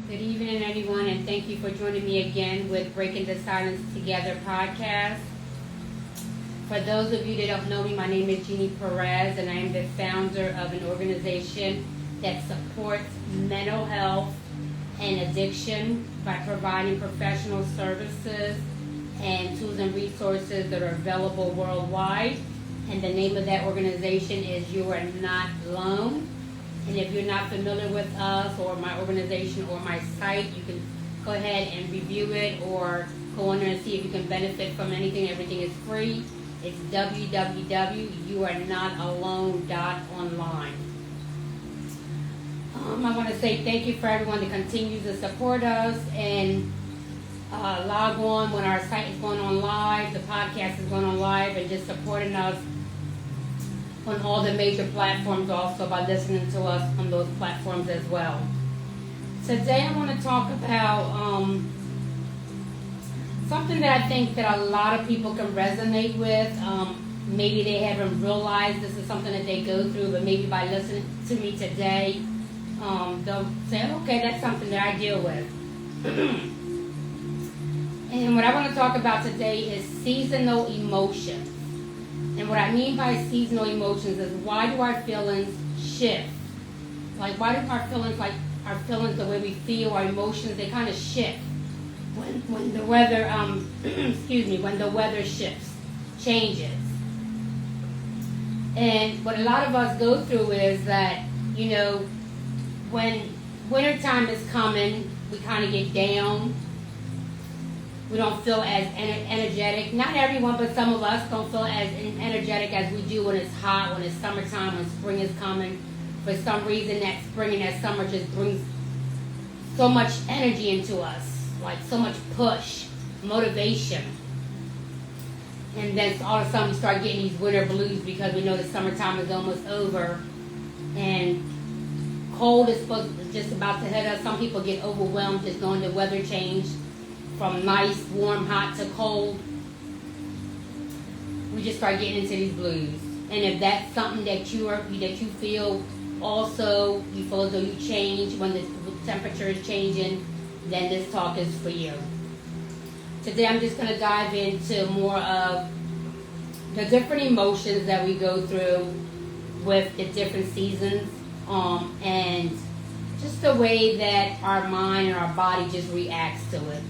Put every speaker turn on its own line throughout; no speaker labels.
Good evening, everyone, and thank you for joining me again with Breaking the Silence Together podcast. For those of you that don't know me, my name is Jeannie Perez, and I am the founder of an organization that supports mental health and addiction by providing professional services and tools and resources that are available worldwide. And the name of that organization is You Are Not Alone. And if you're not familiar with us or my organization or my site, you can go ahead and review it or go on there and see if you can benefit from anything. Everything is free. It's www.youarenotalone.online. I want to say thank you for everyone that continues to support us and log on when our site is going on live, the podcast is going on live, and just supporting us on all the major platforms also by listening to us on those platforms as well. Today I want to talk about something that I think that a lot of people can resonate with. Maybe they haven't realized this is something that they go through, but maybe by listening to me today, they'll say, okay, that's something that I deal with. And what I want to talk about today is seasonal emotions. And what I mean by seasonal emotions is, why do our feelings shift? Like, why do our feelings, the way we feel, our emotions, they kind of shift when the weather, when the weather shifts, changes. And what a lot of us go through is that, when wintertime is coming, we kind of get down. We don't feel as energetic. Not everyone, but some of us don't feel as energetic as we do when it's hot, when it's summertime, when spring is coming. For some reason, that spring and that summer just brings so much energy into us, like so much push, motivation. And then all of a sudden we start getting these winter blues because we know the summertime is almost over. And cold is just about to hit us. Some people get overwhelmed just knowing the weather change from nice, warm, hot to cold. We just start getting into these blues. And if that's something that you feel also, you feel as though you change when the temperature is changing, then this talk is for you. Today I'm just going to dive into more of the different emotions that we go through with the different seasons, and just the way that our mind and our body just reacts to it.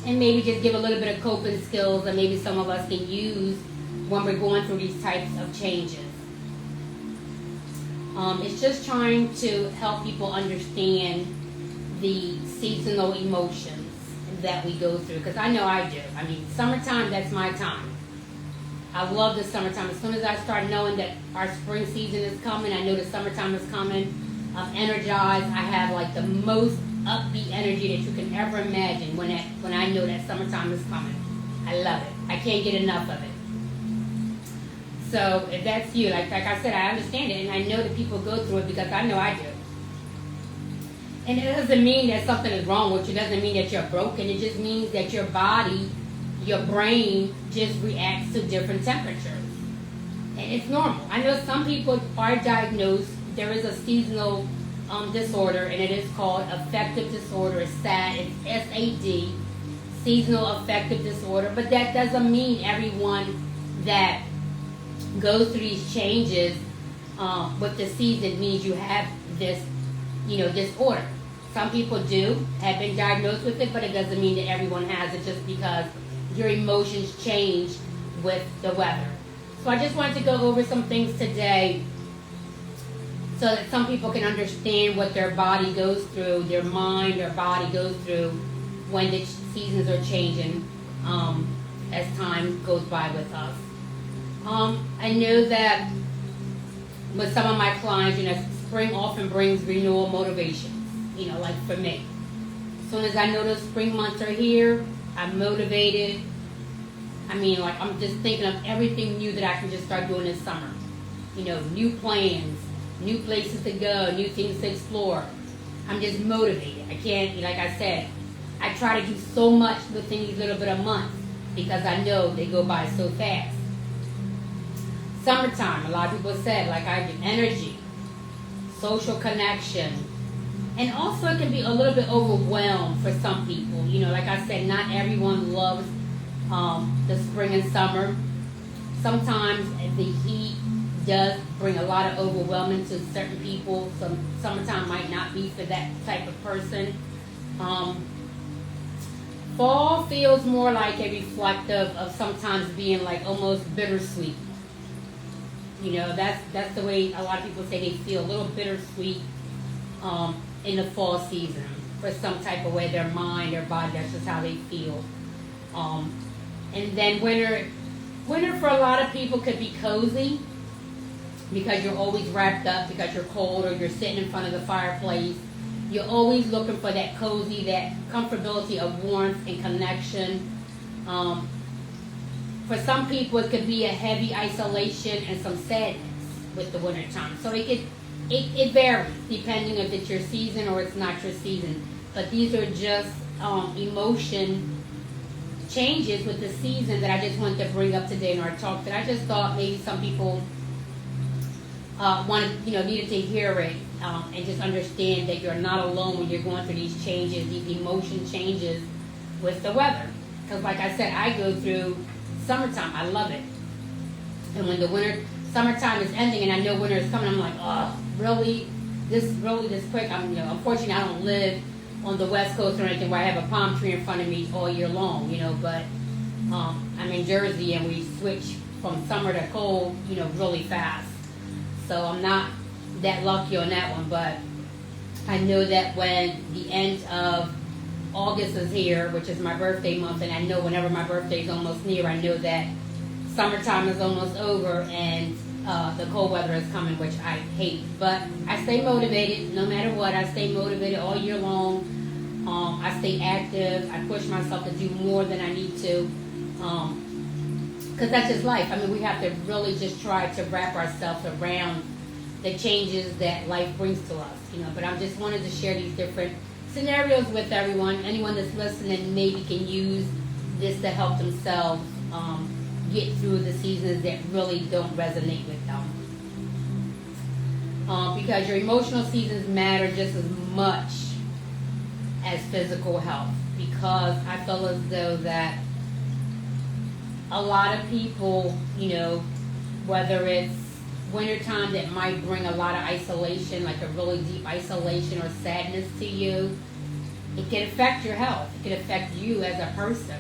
And maybe just give a little bit of coping skills that maybe some of us can use when we're going through these types of changes. It's just trying to help people understand the seasonal emotions that we go through, because I know I do. I mean, summertime, that's my time. I love the summertime. As soon as I start knowing that our spring season is coming, I know the summertime is coming, I'm energized. I have like the most upbeat energy that you can ever imagine when I know that summertime is coming. I love it. I can't get enough of it. So if that's you, like I said, I understand it, and I know that people go through it because I know I do. And it doesn't mean that something is wrong with you. It doesn't mean that you're broken. It just means that your body, your brain just reacts to different temperatures. And it's normal. I know some people are diagnosed. There is a seasonal disorder, and it is called affective disorder. It's SAD. It's SAD, seasonal affective disorder. But that doesn't mean everyone that goes through these changes with the season means you have this, disorder. Some people have been diagnosed with it, but it doesn't mean that everyone has it just because your emotions change with the weather. So I just wanted to go over some things today so that some people can understand what their body goes through, their mind, their body goes through when the seasons are changing as time goes by with us. I know that with some of my clients, spring often brings renewal motivations, like for me. As soon as I know the spring months are here, I'm motivated. I'm just thinking of everything new that I can just start doing this summer. New plans, new places to go, new things to explore. I'm just motivated. I can't, like I said, I try to do so much within these little bit of months because I know they go by so fast. Summertime, a lot of people said, like I do, energy, social connection, And also it can be a little bit overwhelmed for some people. You know, like I said, not everyone loves the spring and summer. Sometimes the heat does bring a lot of overwhelming to certain people. Summertime might not be for that type of person. Fall feels more like a reflective of sometimes being like almost bittersweet. You know, that's the way a lot of people say they feel, a little bittersweet in the fall season for some type of way, their mind, their body, that's just how they feel. And then winter for a lot of people could be cozy because you're always wrapped up, because you're cold or you're sitting in front of the fireplace. You're always looking for that cozy, that comfortability of warmth and connection. For some people, it could be a heavy isolation and some sadness with the winter time. So it varies depending if it's your season or it's not your season. But these are just emotion changes with the season that I just wanted to bring up today in our talk. That I just thought maybe some people needed to hear it and just understand that you're not alone when you're going through these changes, these emotion changes with the weather. Because like I said, I go through summertime. I love it. And when the summertime is ending and I know winter is coming, I'm like, oh, really this quick? Unfortunately, I don't live on the West Coast or anything where I have a palm tree in front of me all year long, but I'm in Jersey and we switch from summer to cold, really fast. So I'm not that lucky on that one, but I know that when the end of August is here, which is my birthday month, and I know whenever my birthday is almost near, I know that summertime is almost over and the cold weather is coming, which I hate. But I stay motivated no matter what. I stay motivated all year long. I stay active. I push myself to do more than I need to. Because that's just life. I mean, we have to really just try to wrap ourselves around the changes that life brings to us. But I just wanted to share these different scenarios with everyone. Anyone that's listening maybe can use this to help themselves get through the seasons that really don't resonate with them. Because your emotional seasons matter just as much as physical health. Because I feel as though that a lot of people, whether it's wintertime that might bring a lot of isolation, like a really deep isolation or sadness to you, it can affect your health. It can affect you as a person.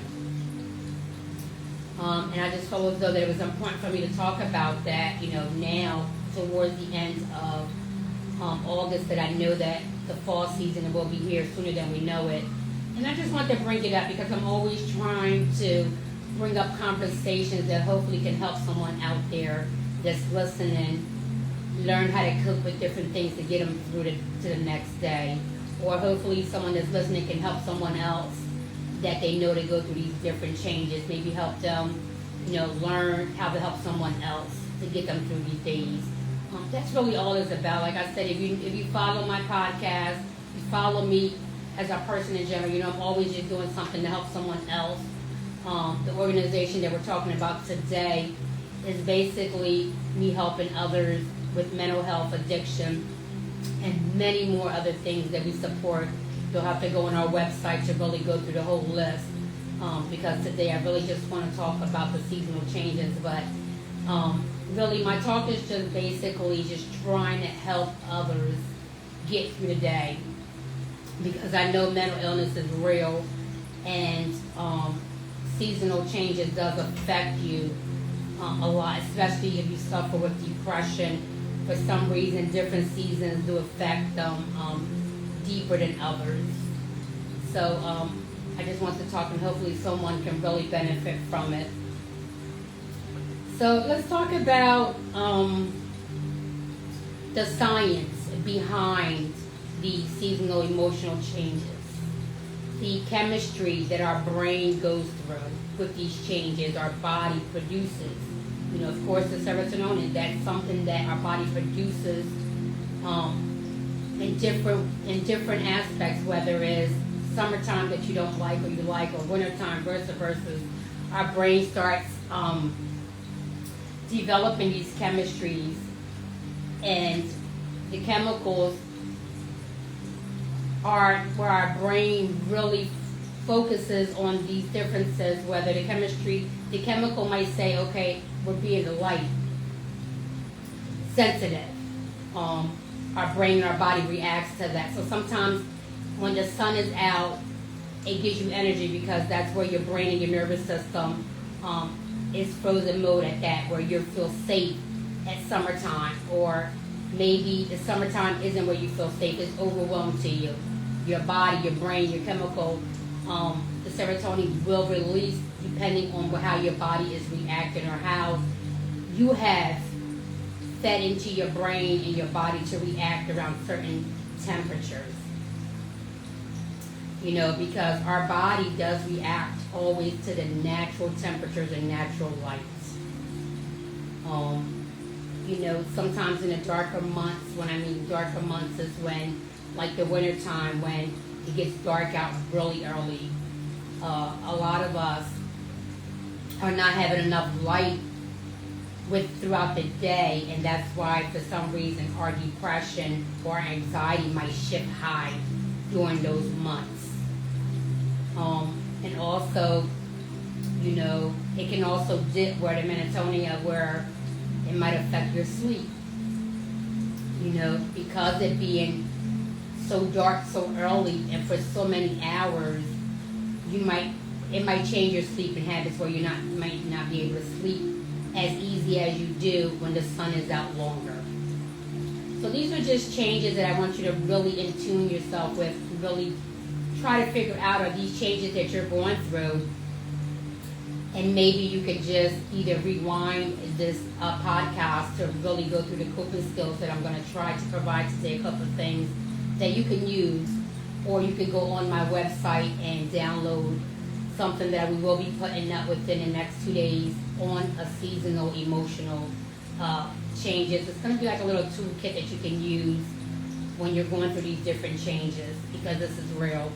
And I just felt as though that it was important for me to talk about that, now towards the end of August, that I know that the fall season will be here sooner than we know it. And I just want to bring it up because I'm always trying to bring up conversations that hopefully can help someone out there that's listening learn how to cope with different things to get them through to the next day. Or hopefully someone that's listening can help someone else that they know to go through these different changes. Maybe help them, learn how to help someone else to get them through these days. That's really all it's about. Like I said, if you follow my podcast, you follow me as a person in general, I'm always just doing something to help someone else. The organization that we're talking about today is basically me helping others with mental health, addiction, and many more other things that we support. You'll have to go on our website to really go through the whole list because today I really just want to talk about the seasonal changes. But really my talk is just basically just trying to help others get through the day, because I know mental illness is real and seasonal changes does affect you a lot, especially if you suffer with depression. For some reason, different seasons do affect them deeper than others. So I just want to talk, and hopefully someone can really benefit from it. So let's talk about the science behind the seasonal emotional changes. The chemistry that our brain goes through with these changes, our body produces. Of course, the serotonin, that's something that our body produces in different aspects, whether it's summertime that you don't like or you like, or wintertime versus our brain starts developing these chemistries, and the chemicals where our brain really focuses on these differences, whether the chemical might say, okay, we're being light sensitive. Our brain and our body reacts to that. So sometimes when the sun is out, it gives you energy because that's where your brain and your nervous system is frozen mode at that, where you feel safe at summertime, or maybe the summertime isn't where you feel safe, it's overwhelmed to you. Your body, your brain, your chemical, the serotonin will release depending on how your body is reacting or how you have fed into your brain and your body to react around certain temperatures. Because our body does react always to the natural temperatures and natural lights. Sometimes in the darker months, when I mean darker months is when, like the winter time, when it gets dark out really early. A lot of us are not having enough light throughout the day, and that's why for some reason our depression or anxiety might shift high during those months. And also, it can also dip where the melatonin, where it might affect your sleep. Because it being so dark so early and for so many hours, it might change your sleeping habits where you might not be able to sleep as easy as you do when the sun is out longer. So these are just changes that I want you to really in tune yourself with, really try to figure out are these changes that you're going through, and maybe you could just either rewind this podcast to really go through the coping skills that I'm going to try to provide today, a couple of things that you can use, or you can go on my website and download something that we will be putting up within the next 2 days on a seasonal emotional changes. It's going to be like a little toolkit that you can use when you're going through these different changes, because this is real.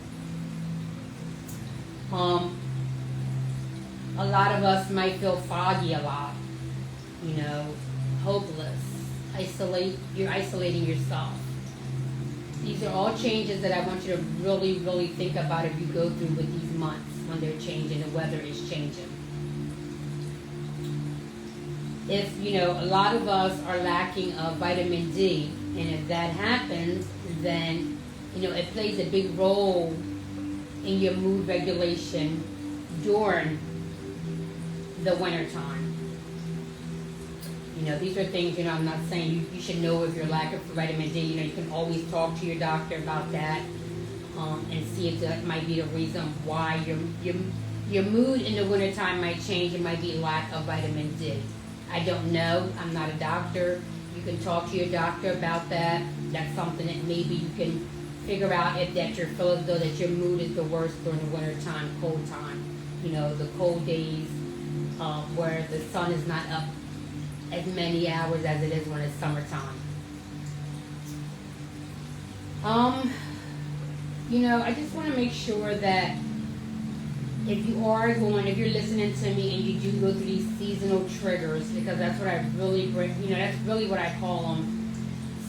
A lot of us might feel foggy a lot, hopeless, you're isolating yourself. These are all changes that I want you to really, really think about if you go through with these months when they're changing, the weather is changing. If, a lot of us are lacking of vitamin D, and if that happens, then, it plays a big role in your mood regulation during the winter time. These are things, I'm not saying you should know if you're lacking for vitamin D. You can always talk to your doctor about that and see if that might be the reason why your mood in the wintertime might change. It might be lack of vitamin D. I don't know. I'm not a doctor. You can talk to your doctor about that. That's something that maybe you can figure out if that you feel as though that your mood is the worst during the winter time, cold time. The cold days where the sun is not up as many hours as it is when it's summertime. I just want to make sure that if you're listening to me and you do go through these seasonal triggers, because that's what I really bring, that's really what I call them,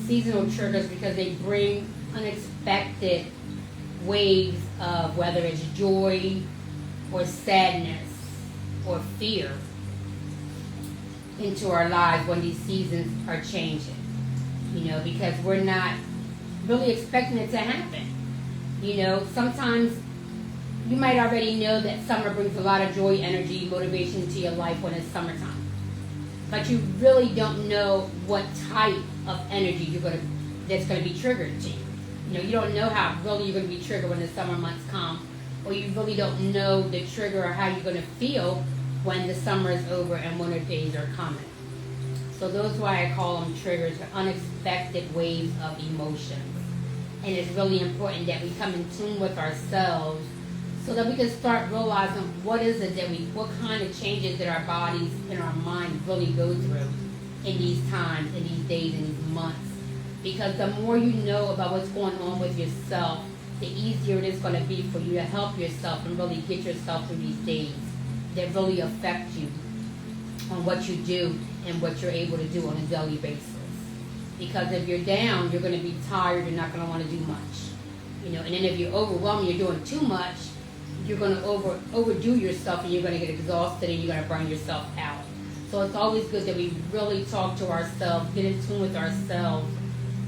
seasonal triggers, because they bring unexpected waves of whether it's joy or sadness or fear into our lives when these seasons are changing, because we're not really expecting it to happen. Sometimes you might already know that summer brings a lot of joy, energy, motivation to your life when it's summertime. But you really don't know what type of energy that's going to be triggered to you. You don't know how really you're going to be triggered when the summer months come, or you really don't know the trigger or how you're going to feel when the summer is over and winter days are coming. So those are why I call them triggers, or unexpected waves of emotions. And it's really important that we come in tune with ourselves so that we can start realizing what kind of changes that our bodies and our mind really go through in these times, in these days, in these months. Because the more you know about what's going on with yourself, the easier it is going to be for you to help yourself and really get yourself through these days that really affect you on what you do and what you're able to do on a daily basis. Because if you're down, you're going to be tired, you're not going to want to do much. And then if you're overwhelmed, you're doing too much, you're going to overdo yourself, and you're going to get exhausted, and you're going to burn yourself out. So it's always good that we really talk to ourselves, get in tune with ourselves,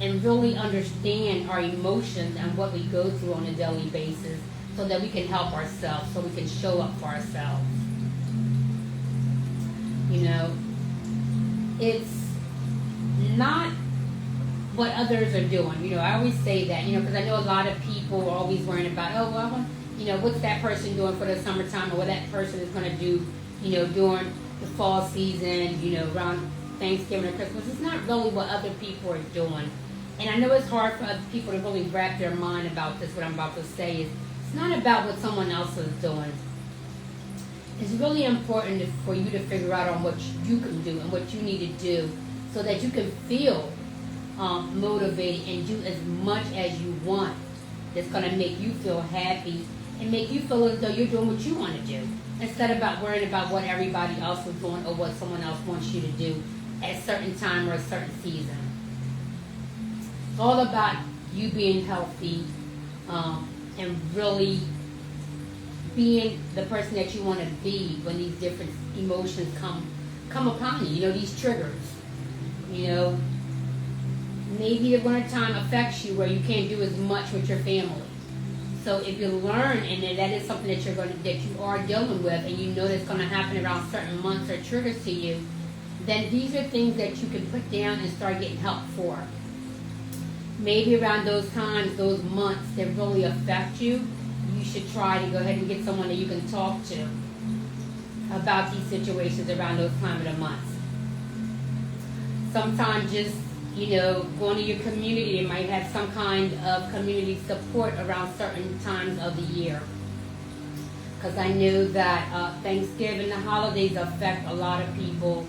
and really understand our emotions and what we go through on a daily basis, so that we can help ourselves, so we can show up for ourselves. It's not what others are doing. I always say that, because I know a lot of people are always worrying about, what's that person doing for the summertime, or what that person is going to do, during the fall season, around Thanksgiving or Christmas. It's not really what other people are doing. And I know it's hard for other people to really wrap their mind about this. What I'm about to say is, it's not about what someone else is doing. It's really important for you to figure out on what you can do and what you need to do, so that you can feel motivated and do as much as you want. That's going to make you feel happy and make you feel as though you're doing what you want to do, instead of worrying about what everybody else is doing or what someone else wants you to do at a certain time or a certain season. It's all about you being healthy and really being the person that you want to be when these different emotions come upon you. These triggers. Maybe the wintertime affects you where you can't do as much with your family. So if you learn, and that is something that you are dealing with, and you know that's going to happen around certain months or triggers to you, then these are things that you can put down and start getting help for. Maybe around those times, those months that really affect you, you should try to go ahead and get someone that you can talk to about these situations around those time of the months. Sometimes just going to your community, it might have some kind of community support around certain times of the year. Because I know that Thanksgiving, the holidays affect a lot of people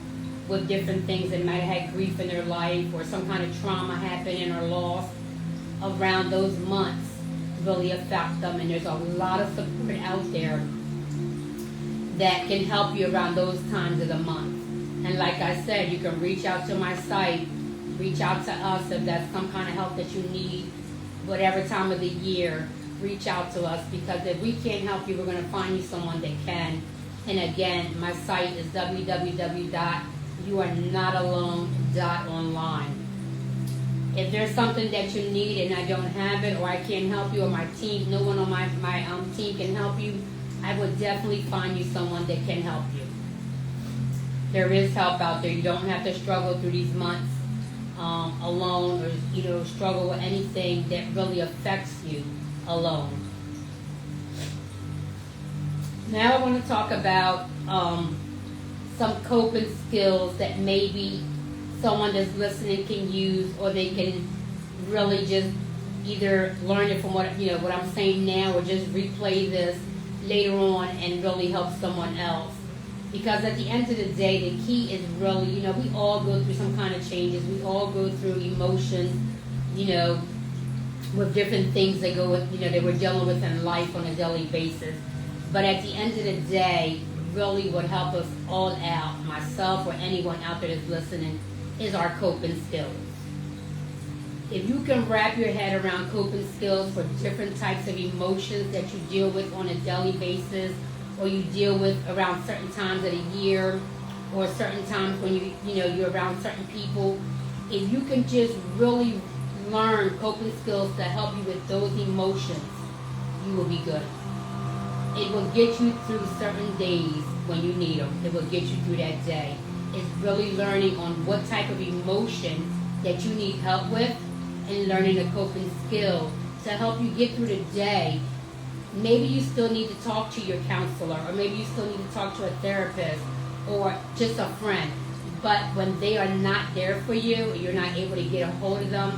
with different things. They might have had grief in their life, or some kind of trauma happening or loss around those months really affect them. And there's a lot of support out there that can help you around those times of the month. And like I said, you can reach out to my site, reach out to us if that's some kind of help that you need, whatever time of the year, reach out to us, because if we can't help you, we're going to find you someone that can. And again, my site is www.youarenotalone.online. If there's something that you need and I don't have it, or I can't help you, or my team, no one on my team can help you, I would definitely find you someone that can help you. There is help out there. You don't have to struggle through these months alone, or struggle with anything that really affects you alone. Now I want to talk about some coping skills that maybe someone that's listening can use, or they can really just either learn it from what I'm saying now, or just replay this later on and really help someone else. Because at the end of the day, the key is really, we all go through some kind of changes. We all go through emotions, with different things that go with, that we're dealing with in life on a daily basis. But at the end of the day, really what helps us all out, myself or anyone out there that's listening, is our coping skills. If you can wrap your head around coping skills for different types of emotions that you deal with on a daily basis, or you deal with around certain times of the year, or certain times when you're around certain people, if you can just really learn coping skills to help you with those emotions, you will be good. It will get you through certain days when you need them. It will get you through that day. It's really learning on what type of emotion that you need help with, and learning a coping skill to help you get through the day. Maybe you still need to talk to your counselor, or maybe you still need to talk to a therapist, or just a friend. But when they are not there for you, or you're not able to get a hold of them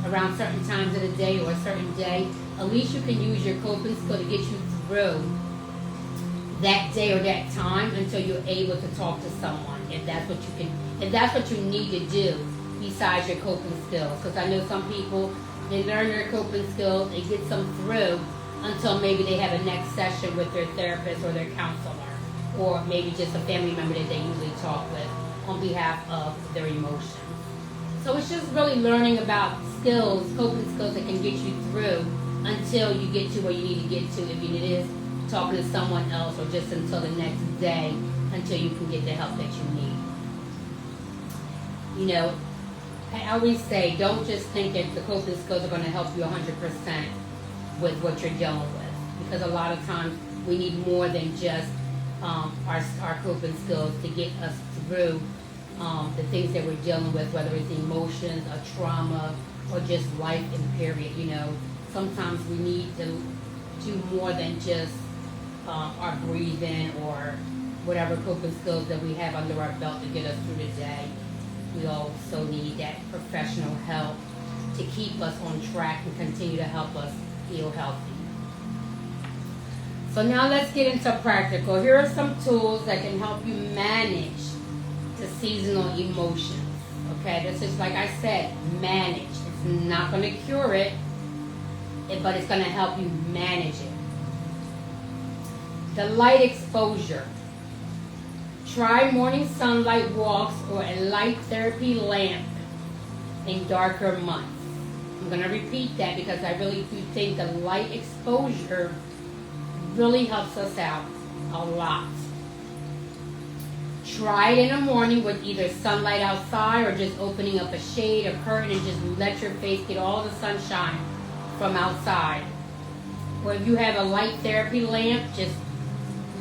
around certain times of the day or a certain day, at least you can use your coping skill to get you through that day or that time until you're able to talk to someone, if that's what you need to do besides your coping skills. Because I know some people, they learn their coping skills, it gets them through until maybe they have a next session with their therapist or their counselor, or maybe just a family member that they usually talk with on behalf of their emotions. So it's just really learning about skills, coping skills that can get you through until you get to where you need to get to. If it is talking to someone else, or just until the next day, until you can get the help that you need. You know, I always say, don't just think that the coping skills are going to help you 100% with what you're dealing with, because a lot of times we need more than just our coping skills to get us through the things that we're dealing with, whether it's emotions, a trauma, or just life in period. You know, sometimes we need to do more than just our breathing or whatever coping skills that we have under our belt to get us through the day. We also need that professional help to keep us on track and continue to help us feel healthy. So now let's get into practical. Here are some tools that can help you manage the seasonal emotions. Okay, this is, like I said, manage. It's not going to cure it, but it's going to help you manage it. The light exposure. Try morning sunlight walks or a light therapy lamp in darker months. I'm going to repeat that because I really do think the light exposure really helps us out a lot. Try it in the morning with either sunlight outside or just opening up a shade or curtain and just let your face get all the sunshine from outside. Or if you have a light therapy lamp, just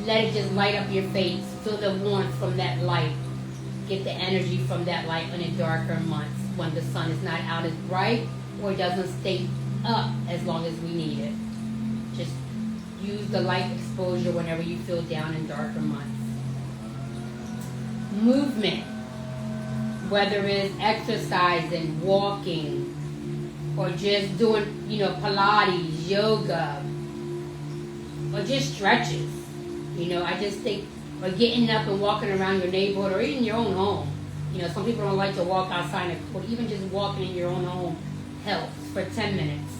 let it just light up your face. Feel the warmth from that light. Get the energy from that light in the darker months when the sun is not out as bright or doesn't stay up as long as we need it. Just use the light exposure whenever you feel down in darker months. Movement, whether it's exercising, walking, or just doing, Pilates, yoga, or just stretches. I just think, or getting up and walking around your neighborhood or even your own home. Some people don't like to walk outside, but even just walking in your own home helps for 10 minutes.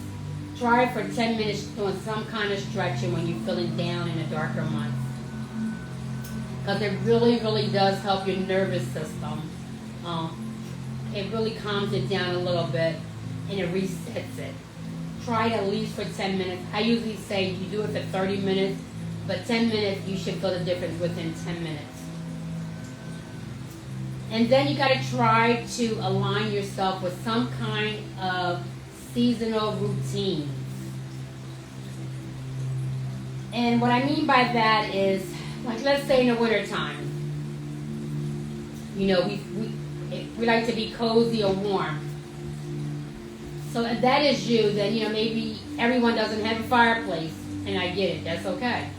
Try it for 10 minutes doing some kind of stretching when you're feeling down in the darker months. Because it really, really does help your nervous system. It really calms it down a little bit and it resets it. Try it at least for 10 minutes. I usually say you do it for 30 minutes, but 10 minutes you should feel the difference within 10 minutes. And then you got to try to align yourself with some kind of seasonal routine. And what I mean by that is, like, let's say in the wintertime, we like to be cozy or warm. So if that is you, then, maybe everyone doesn't have a fireplace, and I get it, that's okay.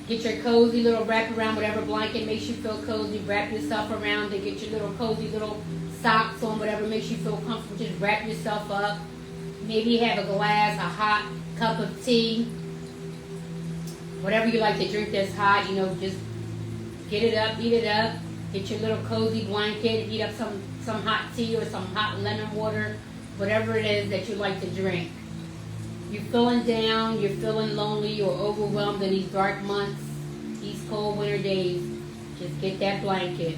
Get your cozy little wrap around, whatever blanket makes you feel cozy, wrap yourself around it, get your little cozy little socks on, whatever makes you feel comfortable, just wrap yourself up. Maybe you have a glass, a hot cup of tea, whatever you like to drink that's hot, just get it up, eat it up, get your little cozy blanket, eat up some hot tea or some hot lemon water, whatever it is that you like to drink. You're feeling down, you're feeling lonely or overwhelmed in these dark months, these cold winter days, just get that blanket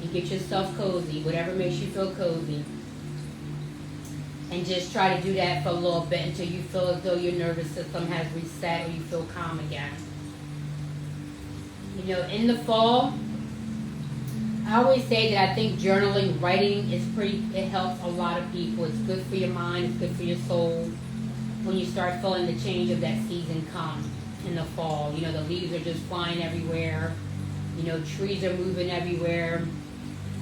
and get yourself cozy, whatever makes you feel cozy. And just try to do that for a little bit until you feel as though your nervous system has reset or you feel calm again. In the fall, I always say that I think journaling, writing it helps a lot of people. It's good for your mind, it's good for your soul. When you start feeling the change of that season come in the fall. The leaves are just flying everywhere. Trees are moving everywhere.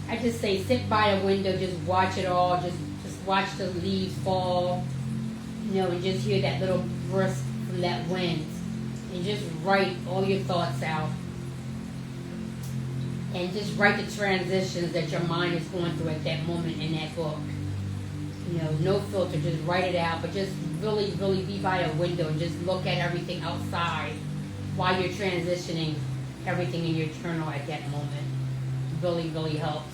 I just say sit by a window, just watch it all, just watch the leaves fall, and just hear that little brisk from that wind. And just write all your thoughts out. And just write the transitions that your mind is going through at that moment in that book. No filter, just write it out, but just really, really be by a window and just look at everything outside while you're transitioning everything in your journal at that moment. Really, really helps.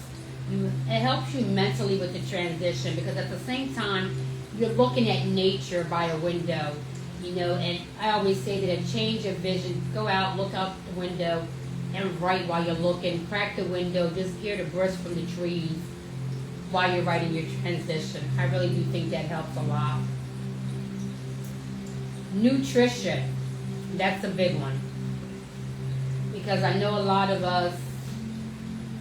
It helps you mentally with the transition because at the same time, you're looking at nature by a window, and I always say that a change of vision, go out, look out the window, and write while you're looking. Crack the window, just hear the burst from the trees while you're writing your transition. I really do think that helps a lot. Nutrition, that's a big one. Because I know a lot of us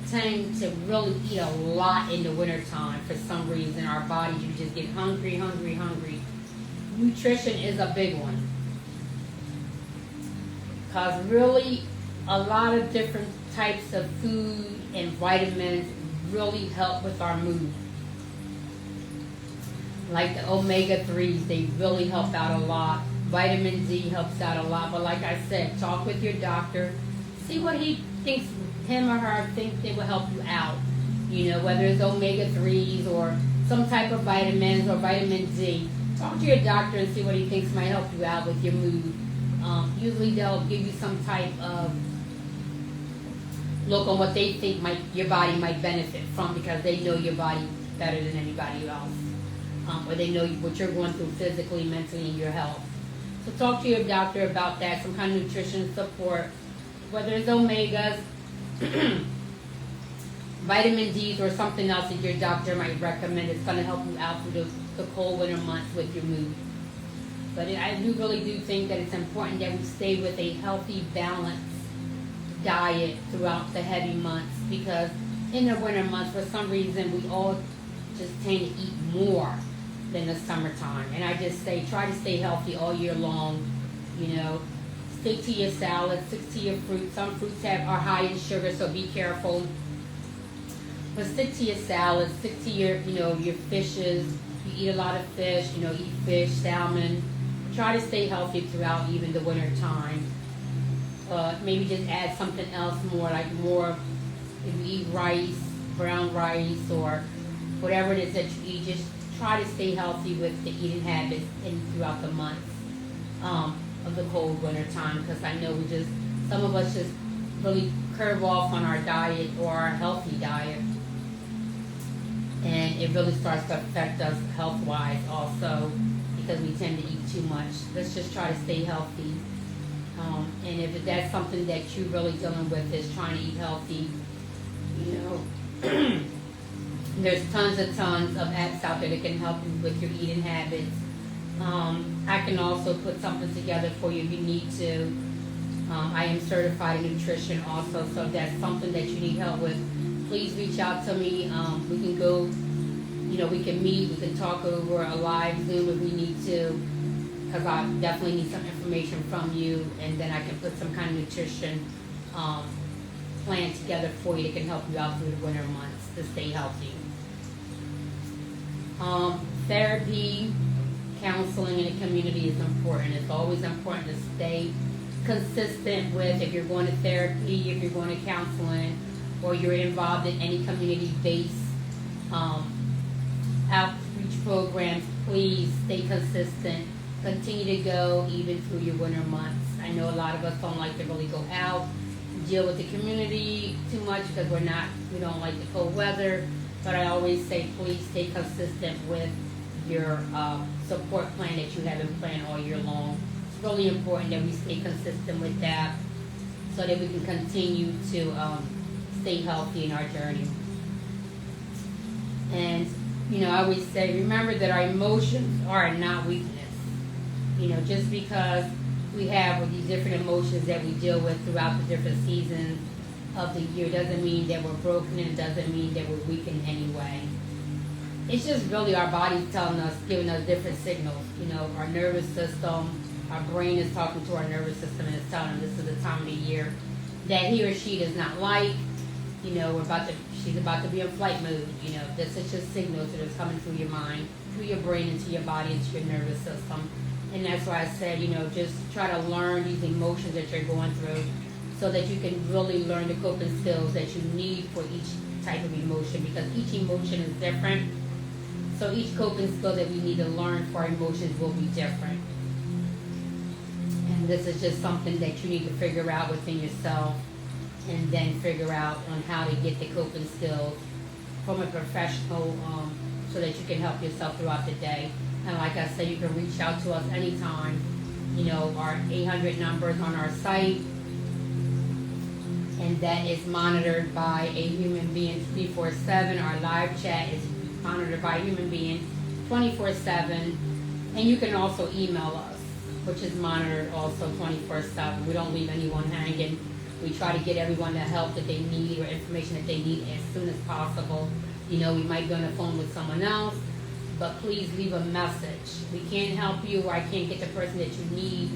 tend to really eat a lot in the wintertime for some reason. Our bodies, you just get hungry. Nutrition is a big one. Because really, a lot of different types of food and vitamins really help with our mood. Like the omega-3s, they really help out a lot. Vitamin D helps out a lot. But like I said, talk with your doctor. See what he thinks, him or her thinks they will help you out. You know, whether it's omega-3s or some type of vitamins or vitamin D. Talk to your doctor and see what he thinks might help you out with your mood. Usually they'll give you some type of look on what they think your body might benefit from, because they know your body better than anybody else. Or they know what you're going through physically, mentally, and your health. So talk to your doctor about that, some kind of nutrition support, whether it's omegas, vitamin D's, or something else that your doctor might recommend. It's going to help you out through the cold winter months with your mood. But I really do think that it's important that we stay with a healthy, balanced diet throughout the heavy months, because in the winter months, for some reason, we all just tend to eat more than the summertime. And I just say, try to stay healthy all year long. You know, stick to your salads, stick to your fruits. Some fruits are high in sugar, so be careful. But stick to your salads, stick to your fishes. You eat a lot of fish, eat fish, salmon. Try to stay healthy throughout even the winter time. Maybe just add something else more, if you eat rice, brown rice, or whatever it is that you eat. Just try to stay healthy with the eating habits throughout the months of the cold winter time, because I know some of us just really curve off on our diet or our healthy diet, and it really starts to affect us health-wise also, because we tend to eat too much. Let's just try to stay healthy. And if that's something that you're really dealing with, is trying to eat healthy, there's tons of apps out there that can help you with your eating habits. I can also put something together for you if you need to. I am certified in nutrition also, so if that's something that you need help with, please reach out to me. We can go, we can meet, we can talk over a live Zoom if we need to, because I definitely need some information from you, and then I can put some kind of nutrition plan together for you that can help you out through the winter months to stay healthy. Therapy, counseling in the community is important. It's always important to stay consistent with, if you're going to therapy, if you're going to counseling, or you're involved in any community-based outreach programs, please stay consistent. Continue to go even through your winter months. I know a lot of us don't like to really go out, deal with the community too much, because we don't like the cold weather. But I always say, please stay consistent with your support plan that you have in plan all year long. It's really important that we stay consistent with that, so that we can continue to stay healthy in our journey. And I always say, remember that our emotions are not weakness. Just because we have these different emotions that we deal with throughout the different seasons of the year doesn't mean that we're broken, and doesn't mean that we're weak in any way. It's just really our body's telling us, giving us different signals. Our nervous system, our brain is talking to our nervous system, and it's telling them this is the time of the year that he or she does not like. She's about to be in flight mode. This is just signals that are coming through your mind, through your brain, into your body, into your nervous system. And that's why I said, just try to learn these emotions that you're going through, so that you can really learn the coping skills that you need for each type of emotion, because each emotion is different. So each coping skill that we need to learn for our emotions will be different. And this is just something that you need to figure out within yourself, and then figure out on how to get the coping skills from a professional, so that you can help yourself throughout the day. And like I said, you can reach out to us anytime. Our 800 numbers on our site, and that is monitored by a human being 24/7. Our live chat is monitored by a human being 24/7. And you can also email us. which is monitored also 24/7. We don't leave anyone hanging. We try to get everyone the help that they need or information that they need as soon as possible. We might be on the phone with someone else, but please leave a message. We can't help you, or I can't get the person that you need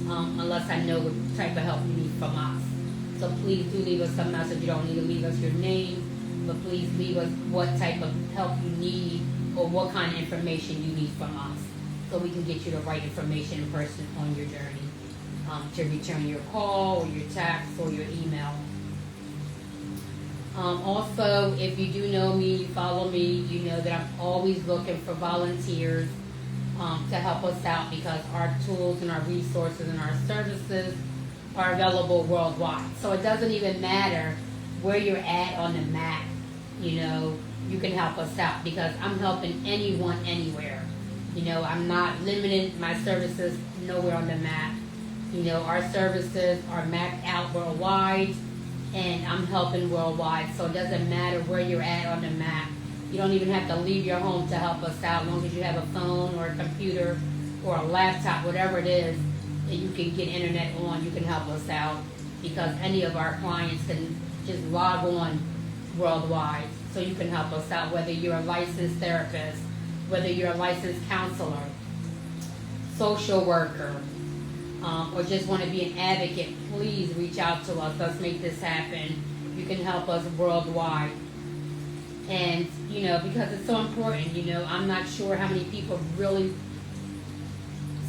unless I know what type of help you need from us. So please do leave us a message. You don't need to leave us your name, but please leave us what type of help you need or what kind of information you need from us, so we can get you the right information in person on your journey to return your call or your text or your email. Also, if you do know me, you follow me, you know that I'm always looking for volunteers to help us out, because our tools and our resources and our services are available worldwide. So it doesn't even matter where you're at on the map, you can help us out, because I'm helping anyone, anywhere. I'm not limiting my services nowhere on the map. Our services are mapped out worldwide, and I'm helping worldwide. So it doesn't matter where you're at on the map. You don't even have to leave your home to help us out, as long as you have a phone or a computer or a laptop, whatever it is, that you can get internet on, you can help us out, because any of our clients can just log on worldwide. So you can help us out, whether you're a licensed therapist, whether you're a licensed counselor, social worker, or just want to be an advocate. Please reach out to us. Let's make this happen. You can help us worldwide. And, because it's so important, I'm not sure how many people really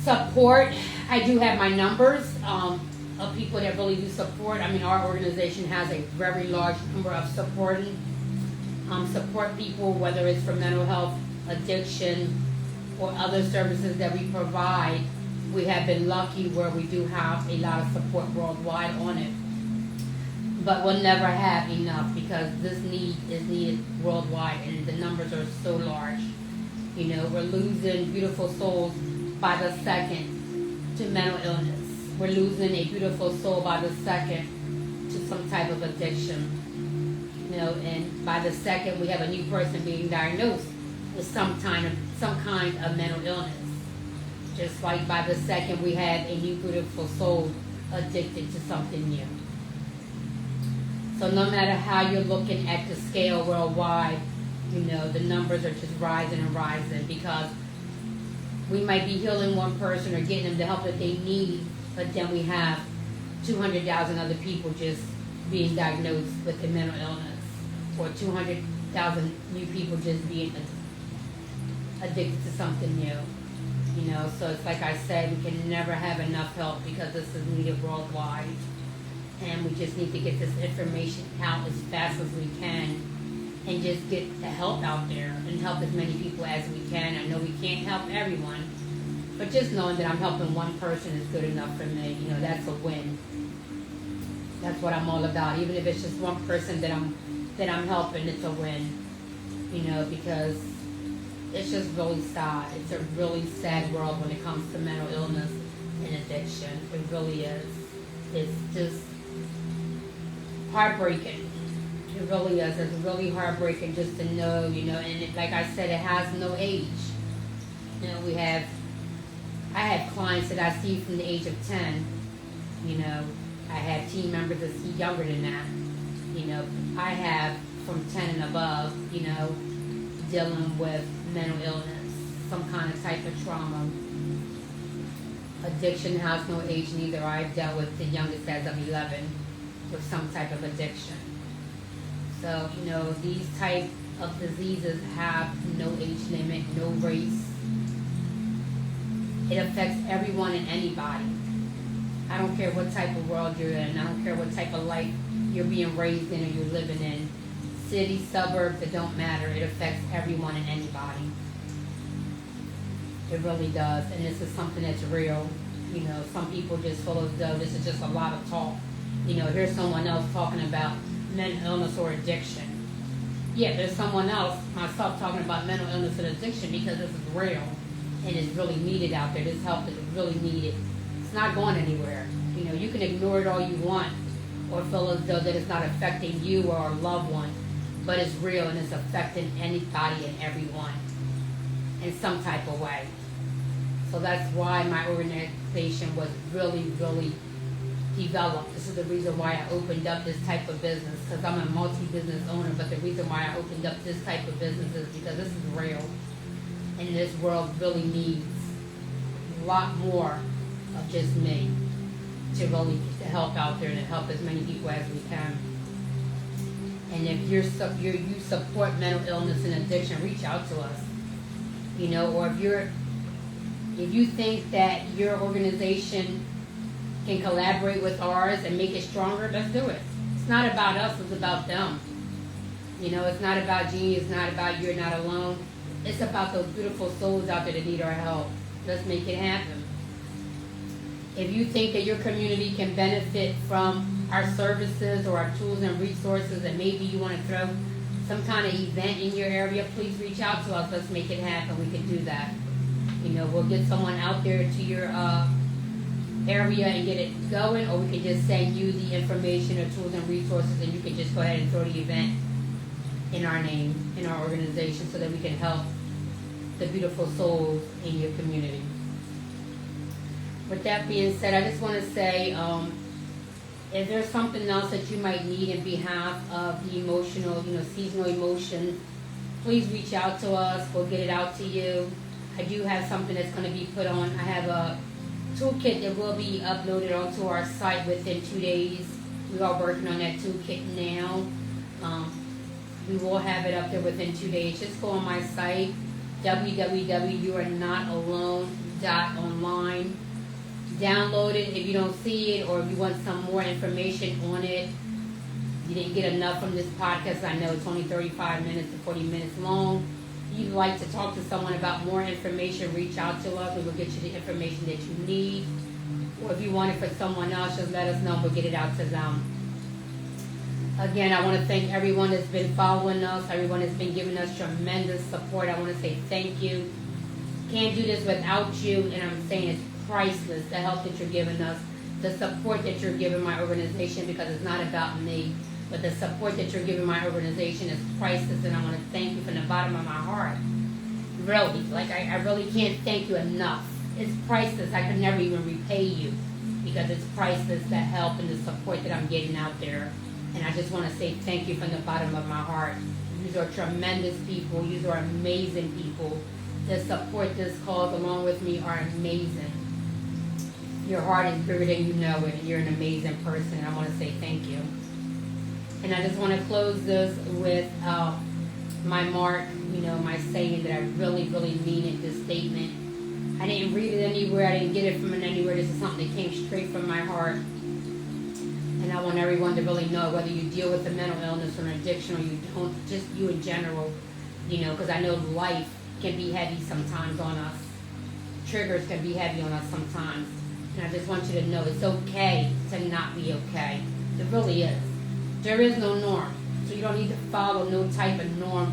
support. I do have my numbers of people that really do support. Our organization has a very large number of support people, whether it's for mental health, addiction, or other services that we provide. We have been lucky where we do have a lot of support worldwide on it. But we'll never have enough, because this need is needed worldwide, and the numbers are so large. We're losing beautiful souls by the second to mental illness. We're losing a beautiful soul by the second to some type of addiction. And by the second, we have a new person being diagnosed with some kind of mental illness. Just like by the second, we have a new beautiful soul addicted to something new. So no matter how you're looking at the scale worldwide, the numbers are just rising and rising, because we might be healing one person or getting them the help that they need, but then we have 200,000 other people just being diagnosed with a mental illness, or 200,000 new people just being addicted to something new. So it's like I said, we can never have enough help, because this is needed worldwide. And we just need to get this information out as fast as we can, and just get the help out there and help as many people as we can. I know we can't help everyone, but just knowing that I'm helping one person is good enough for me. That's a win. That's what I'm all about. Even if it's just one person that I'm helping, it's a win. Because it's just really sad. It's a really sad world when it comes to mental illness and addiction. It really is. It's just heartbreaking. It really is. It's really heartbreaking just to know, and like I said, it has no age. I have clients that I see from the age of 10. I have team members that see younger than that. I have from 10 and above, dealing with mental illness, some kind of type of trauma. Addiction has no age neither. I've dealt with the youngest as of 11 with some type of addiction. So, these type of diseases have no age limit, no race. It affects everyone and anybody. I don't care what type of world you're in. I don't care what type of life you're being raised in or you're living in. City, suburbs, it don't matter. It affects everyone and anybody. It really does. And this is something that's real. Some people just feel as though this is just a lot of talk. Here's someone else talking about mental illness or addiction. Yeah, there's someone else, myself, talking about mental illness and addiction, because this is real and it's really needed out there. This help is really needed. It's not going anywhere. You can ignore it all you want, or feel as though that it's not affecting you or a loved one, but it's real and it's affecting anybody and everyone in some type of way. So that's why my organization was really, really developed. This is the reason why I opened up this type of business, because I'm a multi-business owner, but the reason why I opened up this type of business is because this is real, and this world really needs a lot more of just me to really help out there and to help as many people as we can. And if you support mental illness and addiction, reach out to us. You know, or if you think that your organization can collaborate with ours and make it stronger, let's do it. It's not about us, it's about them. You know, it's not about Jeannie, it's not about you're not alone. It's about those beautiful souls out there that need our help. Let's make it happen. If you think that your community can benefit from our services or our tools and resources, and maybe you want to throw some kind of event in your area, please reach out to us. Let's make it happen. We can do that. You know, we'll get someone out there to your area and get it going, or we can just send you the information or tools and resources, and you can just go ahead and throw the event in our name, in our organization, so that we can help the beautiful souls in your community. With that being said, I just want to say, if there's something else that you might need in behalf of the emotional, seasonal emotion, please reach out to us. We'll get it out to you. I do have something that's going to be put on. I have a toolkit that will be uploaded onto our site within 2 days. We are working on that toolkit now. We will have it up there within 2 days. Just go on my site, www.youarenotalone.online. Download it if you don't see it, or if you want some more information on it. You didn't get enough from this podcast. I know it's only 35 minutes to 40 minutes long. If you'd like to talk to someone about more information, reach out to us. We will get you the information that you need. Or if you want it for someone else, just let us know and we'll get it out to them. Again, I want to thank everyone that's been following us, everyone that's been giving us tremendous support. I want to say thank you. Can't do this without you, and I'm saying it's priceless, the help that you're giving us, the support that you're giving my organization, because it's not about me, but the support that you're giving my organization is priceless, and I want to thank you from the bottom of my heart. Really, I really can't thank you enough. It's priceless. I could never even repay you, because it's priceless, the help and the support that I'm getting out there. And I just want to say thank you from the bottom of my heart. These are tremendous people. These are amazing people that support this cause along with me are amazing. Your heart is bigger than you know it, and you're an amazing person, and I want to say thank you. And I just want to close this with my mark, my saying that I really, really mean it, this statement. I didn't read it anywhere. I didn't get it from anywhere. This is something that came straight from my heart. And I want everyone to really know, whether you deal with a mental illness or an addiction, or you don't, just you in general, because I know life can be heavy sometimes on us. Triggers can be heavy on us sometimes. And I just want you to know it's okay to not be okay. It really is. There is no norm. So you don't need to follow no type of norm.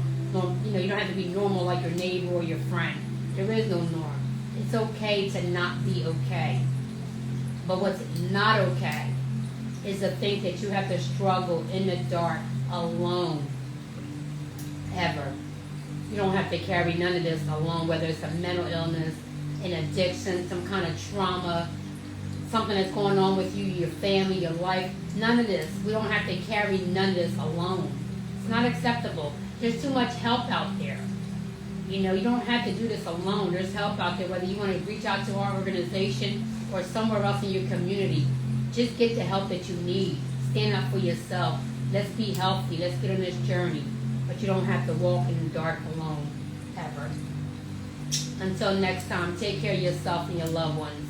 You don't have to be normal like your neighbor or your friend. There is no norm. It's okay to not be okay. But what's not okay is to think that you have to struggle in the dark alone. Ever. You don't have to carry none of this alone, whether it's a mental illness, an addiction, some kind of trauma, something that's going on with you, your family, your life. None of this. We don't have to carry none of this alone. It's not acceptable. There's too much help out there. You don't have to do this alone. There's help out there, whether you want to reach out to our organization or somewhere else in your community. Just get the help that you need. Stand up for yourself. Let's be healthy. Let's get on this journey. But you don't have to walk in the dark alone, ever. Until next time, take care of yourself and your loved ones.